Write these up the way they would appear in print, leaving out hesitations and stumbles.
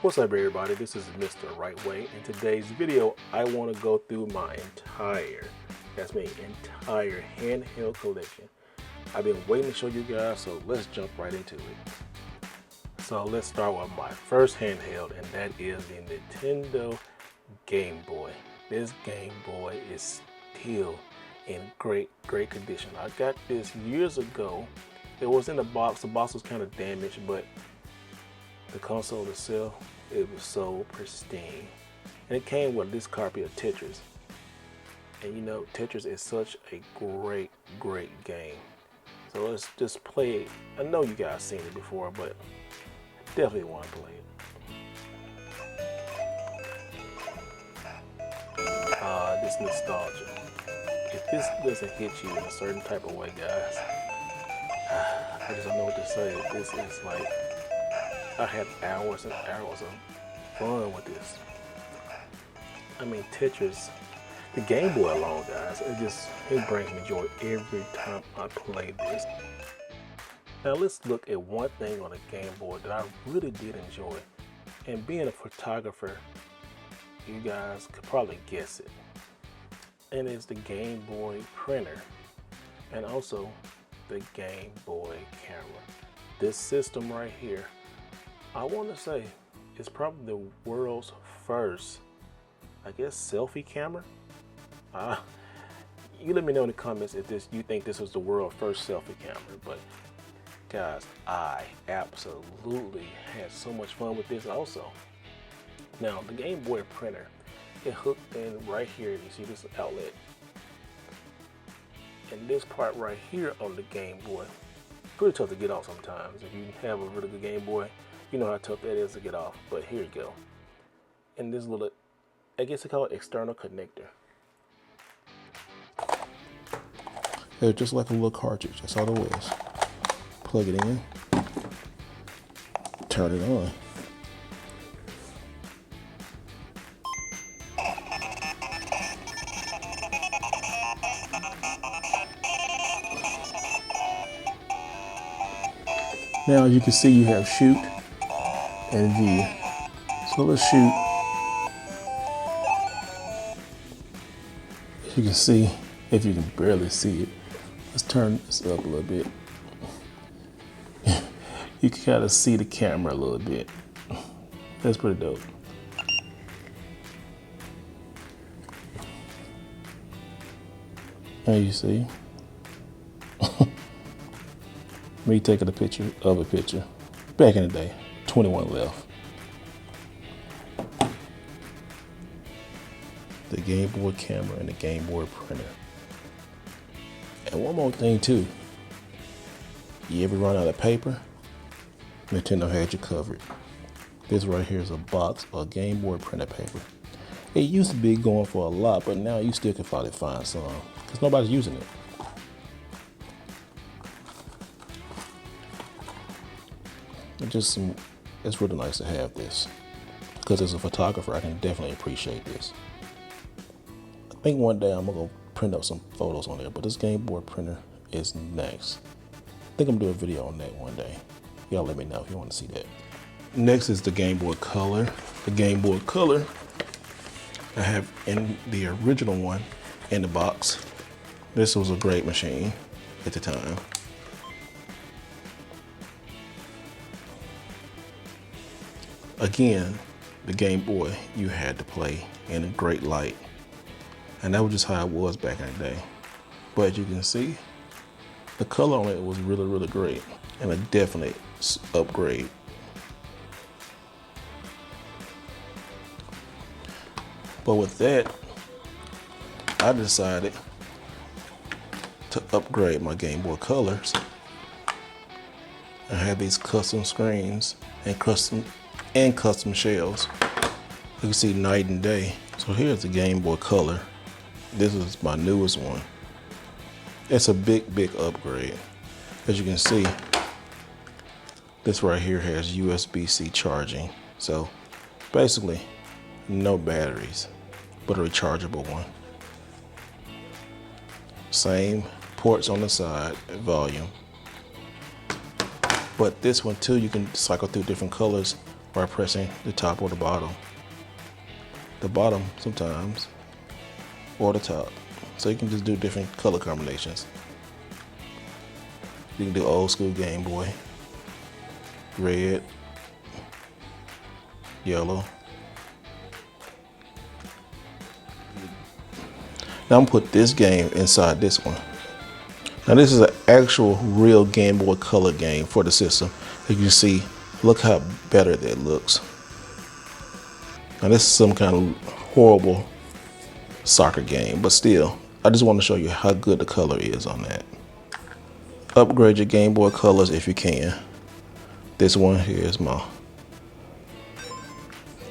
What's up everybody, this is Mr. Wright. In today's video I want to go through my entire handheld collection. I've been waiting to show you guys, so let's jump right into it. So let's start with my first handheld, and that is the Nintendo Game Boy. This Game Boy is still in great condition. I got this years ago. It was in the box was kind of damaged, but the console itself, it was so pristine. And it came with this copy of Tetris. And you know, Tetris is such a great game. So let's just play it. I know you guys seen it before, but definitely want to play it. This nostalgia. If this doesn't hit you in a certain type of way, guys, I just don't know what to say. This is like, I had hours and hours of fun with this. I mean, Tetris, the Game Boy alone, guys, it brings me joy every time I play this. Now let's look at one thing on the Game Boy that I really did enjoy. And being a photographer, you guys could probably guess it. And it's the Game Boy printer and also the Game Boy camera. This system right here, I want to say, it's probably the world's first, I guess, selfie camera. You let me know in the comments if you think this was the world's first selfie camera. But guys, I absolutely had so much fun with this also. Now the Game Boy printer, it hooked in right here. You see this outlet, and this part right here on the Game Boy, pretty tough to get off sometimes. If you have a really good Game Boy, you know how tough that is to get off. But here you go. And this little, I guess they call it external connector. It's just like a little cartridge. That's all it was. Plug it in, turn it on. Now you can see you have shoot and view. So let's shoot. As you can see, if you can barely see it, let's turn this up a little bit. You can kind of see the camera a little bit. That's pretty dope. Now you see me taking a picture of a picture back in the day. 21 left. The Game Boy camera and the Game Boy printer. And one more thing too. You ever run out of paper? Nintendo had you covered. This right here is a box of Game Boy printer paper. It used to be going for a lot, but now you still can probably find some because nobody's using it. It's really nice to have this because as a photographer, I can definitely appreciate this. I think one day I'm gonna go print up some photos on there, but this Game Boy printer is next. I think I'm gonna do a video on that one day. Y'all let me know if you want to see that. Next is the Game Boy Color. The Game Boy Color, I have in the original one in the box. This was a great machine at the time. Again, the Game Boy, you had to play in a great light. And that was just how it was back in the day. But as you can see, the color on it was really great and a definite upgrade. But with that, I decided to upgrade my Game Boy Colors. I have these custom screens and custom shells. You can see night and day. So here's the Game Boy Color. This is my newest one. It's a big upgrade. As you can see, this right here has USB-C charging. So basically no batteries, but a rechargeable one. Same ports on the side, volume. But this one too, you can cycle through different colors by pressing the top or the bottom. The bottom sometimes, or the top. So you can just do different color combinations. You can do old school Game Boy, red, yellow. Now I'm gonna put this game inside this one. Now this is an actual real Game Boy Color game for the system. As you see, look how better that looks. Now this is some kind of horrible soccer game, but still, I just want to show you how good the color is on that. Upgrade your Game Boy colors if you can. This one here is my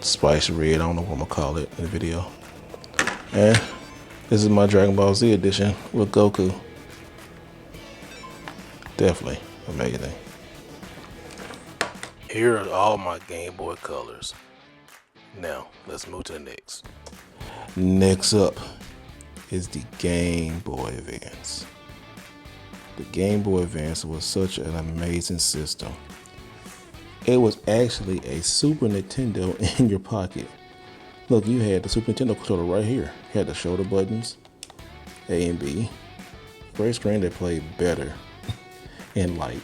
Spice Red, I don't know what I'm gonna call it in the video. And this is my Dragon Ball Z edition with Goku. Definitely amazing. Here are all my Game Boy colors. Now, let's move to the next. Next up is the Game Boy Advance. The Game Boy Advance was such an amazing system. It was actually a Super Nintendo in your pocket. Look, you had the Super Nintendo controller right here. You had the shoulder buttons, A and B. Great screen that played better in light.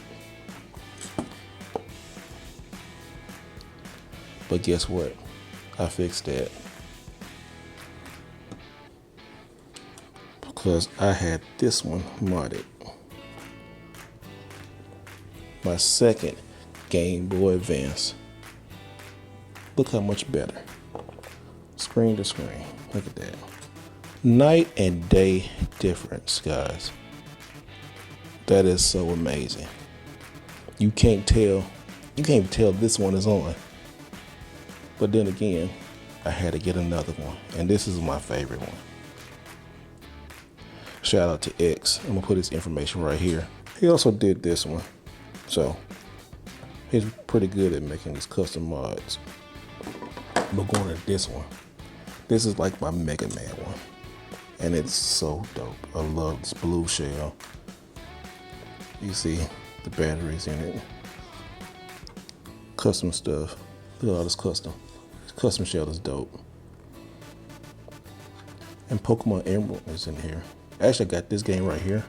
But guess what? I fixed that. Because I had this one modded. My second Game Boy Advance. Look how much better. Screen to screen. Look at that. Night and day difference, guys. That is so amazing. You can't tell this one is on. But then again, I had to get another one. And this is my favorite one. Shout out to X. I'm gonna put his information right here. He also did this one. So he's pretty good at making these custom mods. But going to this one. This is like my Mega Man one. And it's so dope. I love this blue shell. You see the batteries in it. Custom stuff. Look at all this custom. This custom shell is dope. And Pokemon Emerald is in here. Actually, I got this game right here.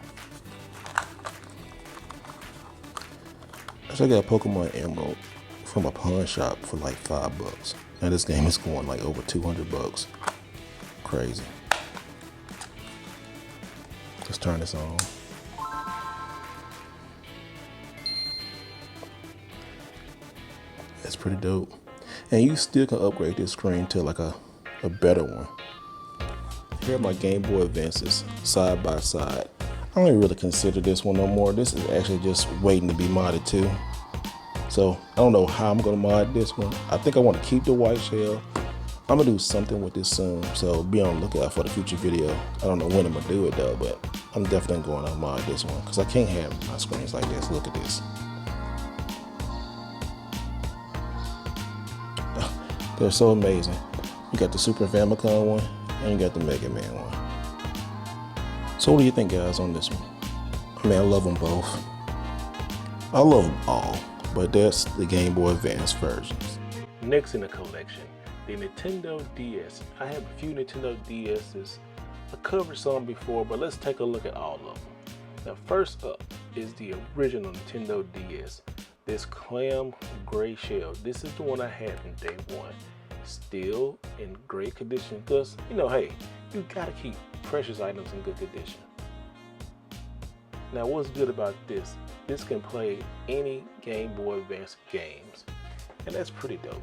Actually, I got Pokemon Emerald from a pawn shop for like $5. Now this game is going like over $200. Crazy. Let's turn this on. That's pretty dope. And you still can upgrade this screen to like a better one. Here are my Game Boy Advances side by side. I don't even really consider this one no more. This is actually just waiting to be modded too. So I don't know how I'm gonna mod this one. I think I want to keep the white shell. I'm gonna do something with this soon, so be on the lookout for the future video. I don't know when I'm gonna do it though, but I'm definitely going to mod this one because I can't have my screens like this. Look at this. They're so amazing. You got the Super Famicom one and you got the Mega Man one. So what do you think, guys, on this one? I mean, I love them both. I love them all, but that's the Game Boy Advance versions. Next in the collection, the Nintendo DS. I have a few Nintendo DS's. I covered some before, but let's take a look at all of them. Now, first up is the original Nintendo DS. This clam gray shell. This is the one I had from day one. Still in great condition because, you know, hey, you gotta keep precious items in good condition. Now, what's good about this? This can play any Game Boy Advance games, and that's pretty dope.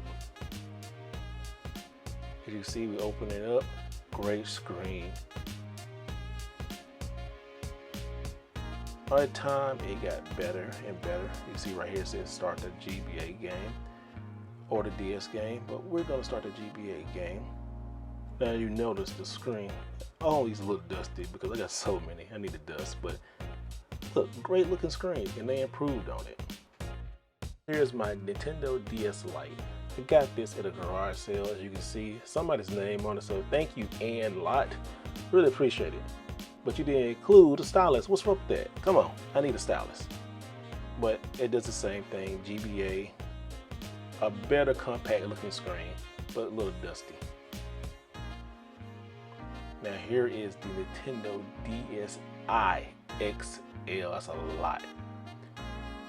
As you see, we open it up, great screen. By time, it got better and better. You see right here it says start the GBA game or the DS game, but we're gonna start the GBA game. Now you notice the screen always look dusty because I got so many. I need the dust, but look, great looking screen, and they improved on it. Here's my Nintendo DS Lite. I got this at a garage sale, as you can see. Somebody's name on it, so thank you, Ann Lott. Really appreciate it. But you didn't include a stylus. What's wrong with that? Come on, I need a stylus. But it does the same thing, GBA. a better compact looking screen, but a little dusty. Now here is the Nintendo DSi XL. That's a lot.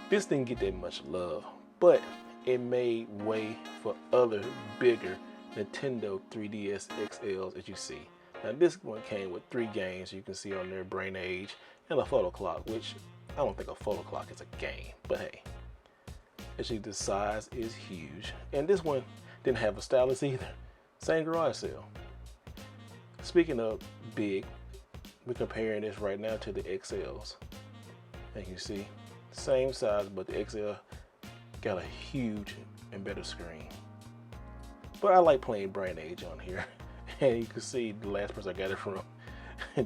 This didn't get that much love, but it made way for other bigger Nintendo 3DS XLs as you see. Now this one came with 3 games you can see on there, Brain Age and a photo clock, which I don't think a photo clock is a game, but hey. Actually the size is huge. And this one didn't have a stylus either. Same garage sale. Speaking of big, we're comparing this right now to the XLs. And you see, same size, but the XL got a huge and better screen. But I like playing Brain Age on here. And you can see the last person I got it from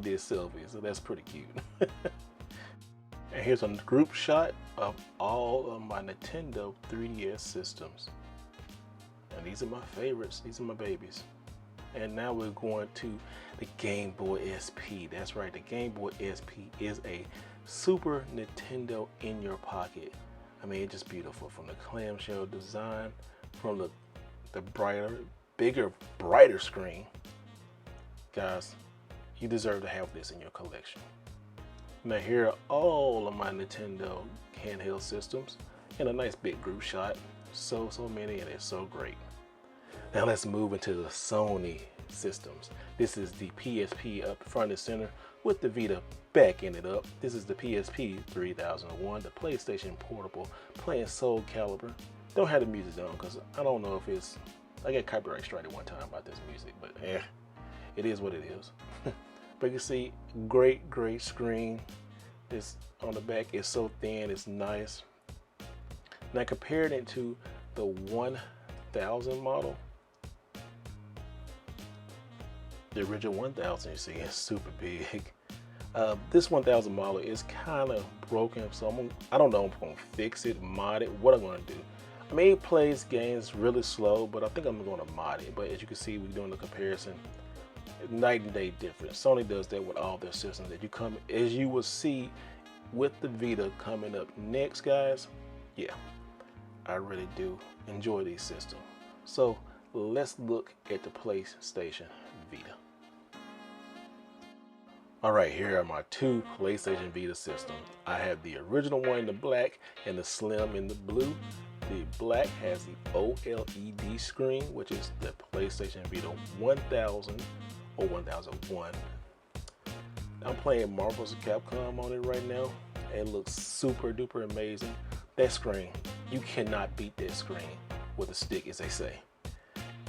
did Sylvia, so that's pretty cute. And here's a group shot of all of my Nintendo 3DS systems. And these are my favorites, these are my babies. And now we're going to the Game Boy SP. That's right, the Game Boy SP is a Super Nintendo in your pocket. I mean, it's just beautiful, from the clamshell design, from the brighter, bigger, brighter screen. Guys, you deserve to have this in your collection. Now here are all of my Nintendo handheld systems in a nice big group shot. So many, and it's so great. Now let's move into the Sony systems. This is the PSP up front and center with the Vita backing it up. This is the PSP 3001, the PlayStation Portable, playing Soul Calibur. Don't have the music on because I don't know if it's, I got copyright strike at one time about this music, but it is what it is. But you see, great screen. This on the back is so thin, it's nice. Now compared it to the 1000 model, the original 1000, you see, is super big. This 1000 model is kind of broken, so I don't know if I'm gonna fix it, mod it, what I'm gonna do. I mean, it plays games really slow, but I think I'm gonna mod it. But as you can see, we're doing the comparison, night and day difference. Sony does that with all their systems. That you come, as you will see with the Vita coming up next, guys. Yeah, I really do enjoy these systems. So let's look at the PlayStation Vita. All right, here are my 2 PlayStation Vita systems. I have the original one in the black and the slim in the blue. The black has the OLED screen, which is the PlayStation Vita 1000 or 1001. I'm playing Marvel's Capcom on it right now. It looks super duper amazing. That screen, you cannot beat that screen with a stick, as they say.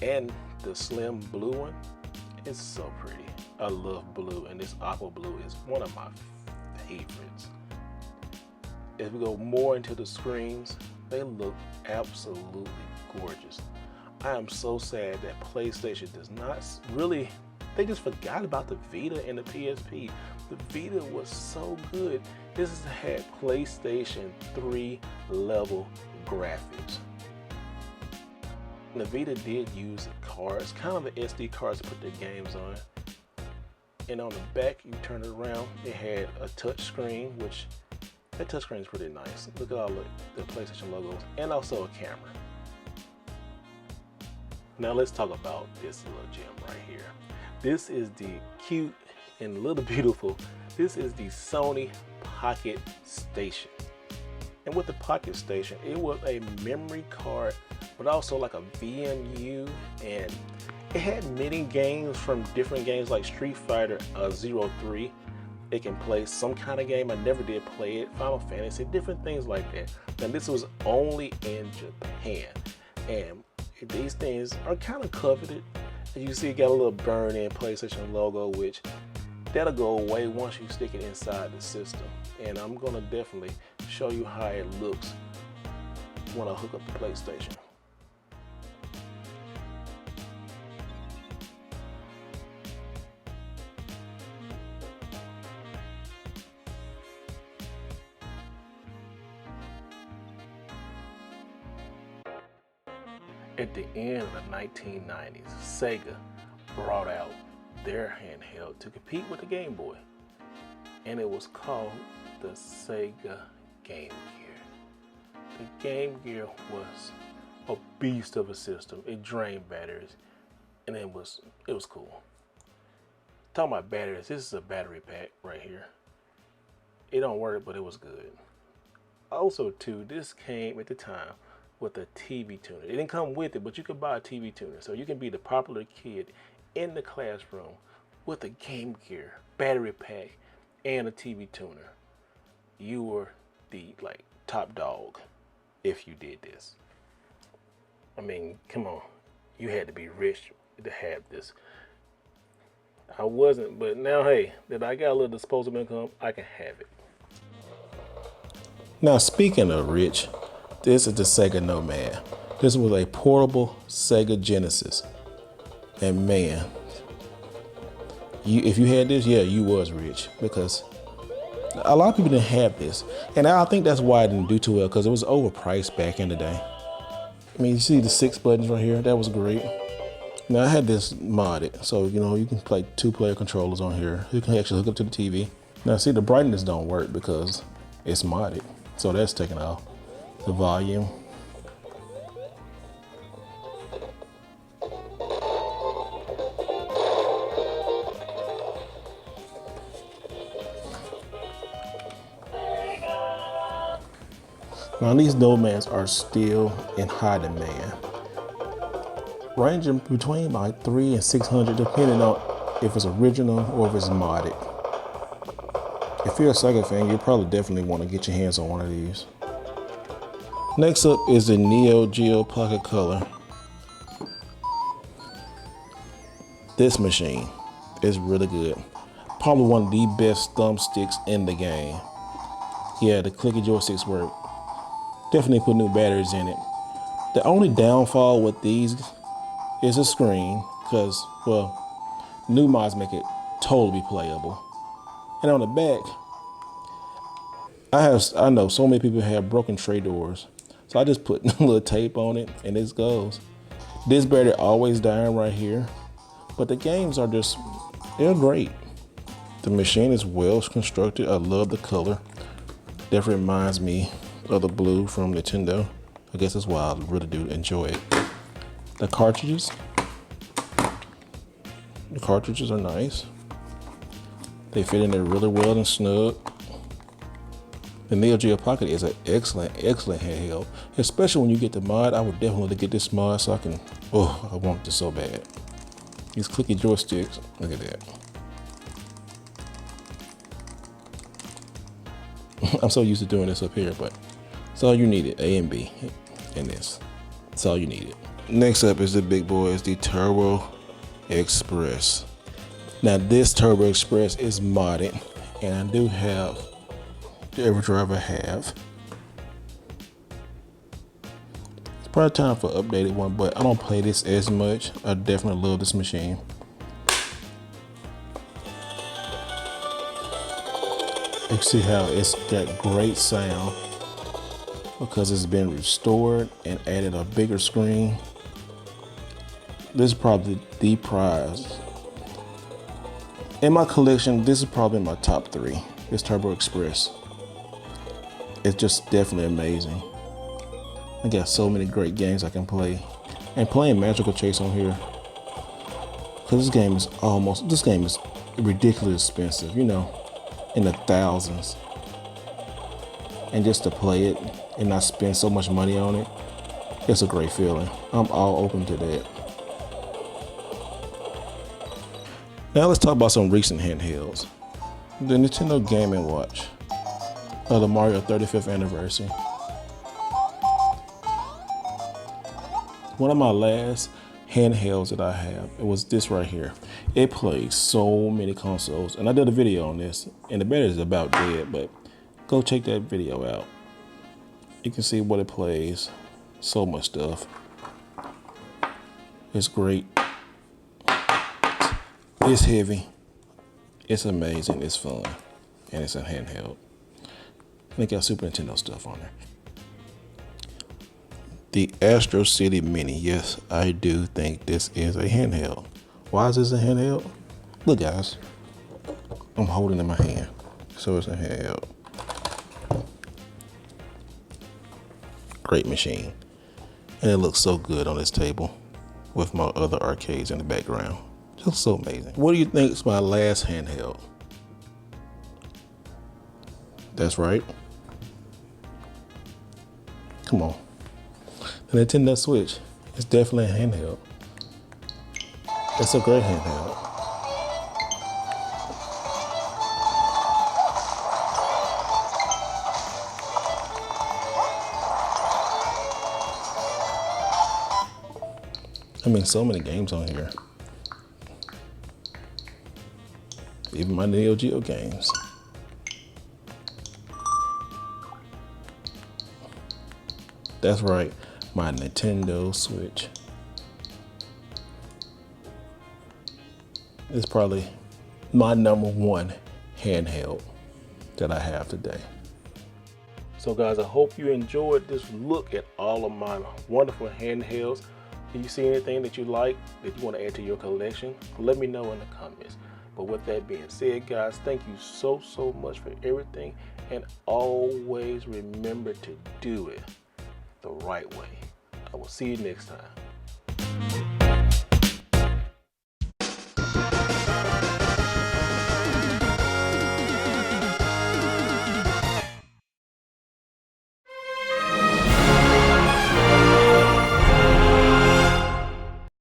And the slim blue one, it's so pretty. I love blue, and this aqua blue is one of my favorites. As we go more into the screens, they look absolutely gorgeous. I am so sad that PlayStation does not really, they just forgot about the Vita and the PSP. The Vita was so good. This had PlayStation 3 level graphics. And the Vita did use cards, kind of the SD cards to put their games on. And on the back, you turn it around, it had a touch screen, which that touch screen is pretty nice. Look at all the PlayStation logos, and also a camera. Now let's talk about this little gem right here. This is the cute and little beautiful. This is the Sony Pocket Station. And with the Pocket Station, it was a memory card, but also like a VMU, and it had many games from different games like Street Fighter 03. It can play some kind of game. I never did play it. Final Fantasy, different things like that. And this was only in Japan. And these things are kind of coveted. As you see, it got a little burn-in PlayStation logo, which that'll go away once you stick it inside the system. And I'm gonna definitely show you how it looks when I hook up the PlayStation. At the end of the 1990s, Sega brought out their handheld to compete with the Game Boy, and it was called the Sega Game Gear. The Game Gear was a beast of a system. It drained batteries, and it was cool. Talking about batteries, this is a battery pack right here. It don't work, but it was good. Also, too, this came at the time with a TV tuner. It didn't come with it, but you could buy a TV tuner, so you can be the popular kid in the classroom with a Game Gear battery pack and a TV tuner. You were the top dog if you did this. I mean, come on, you had to be rich to have this. I wasn't, but now, hey, that I got a little disposable income, I can have it. Now, speaking of rich, this is the Sega Nomad. This was a portable Sega Genesis. And man, if you had this, yeah, you was rich, because a lot of people didn't have this. And I think that's why it didn't do too well, because it was overpriced back in the day. I mean, you see the 6 buttons right here? That was great. Now, I had this modded, so you can play 2-player controllers on here. You can actually hook up to the TV. Now, see, the brightness don't work because it's modded, so that's taking off the volume. Now, these Nomads are still in high demand, ranging between like $300 and $600, depending on if it's original or if it's modded. If you're a Sega fan, you probably definitely want to get your hands on one of these. Next up is the NeoGeo Pocket Color. This machine is really good. Probably one of the best thumbsticks in the game. Yeah, the clicky joysticks work. Definitely put new batteries in it. The only downfall with these is a screen, because, well, new mods make it totally playable. And on the back, I know so many people have broken tray doors, so I just put a little tape on it, and this goes. This battery always dying right here, but the games are they're great. The machine is well constructed. I love the color. Definitely reminds me of the blue from Nintendo. I guess that's why I really do enjoy it. The cartridges are nice. They fit in there really well and snug. The NeoGeo Pocket is an excellent handheld, especially when you get the mod. I would definitely get this mod so I want this so bad. These clicky joysticks, look at that. I'm so used to doing this up here, but it's all you needed, A and B in this. That's all you needed. Next up is the big boy, is the Turbo Express. Now this Turbo Express is modded, and I do have the EverDrive I have. It's probably time for an updated one, but I don't play this as much. I definitely love this machine. You see how it's got great sound because it's been restored and added a bigger screen. This is probably the prize. In my collection, this is probably my top 3. This Turbo Express. It's just definitely amazing. I got so many great games I can play. And playing Magical Chase on here, because this game is ridiculously expensive, in the thousands. And just to play it and not spend so much money on it, it's a great feeling. I'm all open to that. Now let's talk about some recent handhelds. The Nintendo Game & Watch of the Mario 35th anniversary. One of my last handhelds that I have, it was this right here. It plays so many consoles, and I did a video on this, and the battery is about dead, but go check that video out. You can see what it plays. So much stuff. It's great. It's heavy. It's amazing. It's fun. And it's a handheld. And it got Super Nintendo stuff on there. The Astro City Mini. Yes, I do think this is a handheld. Why is this a handheld? Look, guys. I'm holding it in my hand. So it's a handheld. Great machine. And it looks so good on this table with my other arcades in the background. Just so amazing. What do you think is my last handheld? That's right. Come on. The Nintendo Switch is definitely a handheld. It's a great handheld. I mean, so many games on here. Even my NeoGeo games. That's right, my Nintendo Switch. It's probably my #1 handheld that I have today. So guys, I hope you enjoyed this look at all of my wonderful handhelds. If you see anything that you like, that you want to add to your collection, let me know in the comments. But with that being said, guys, thank you so much for everything. And always remember to do it the right way. I will see you next time.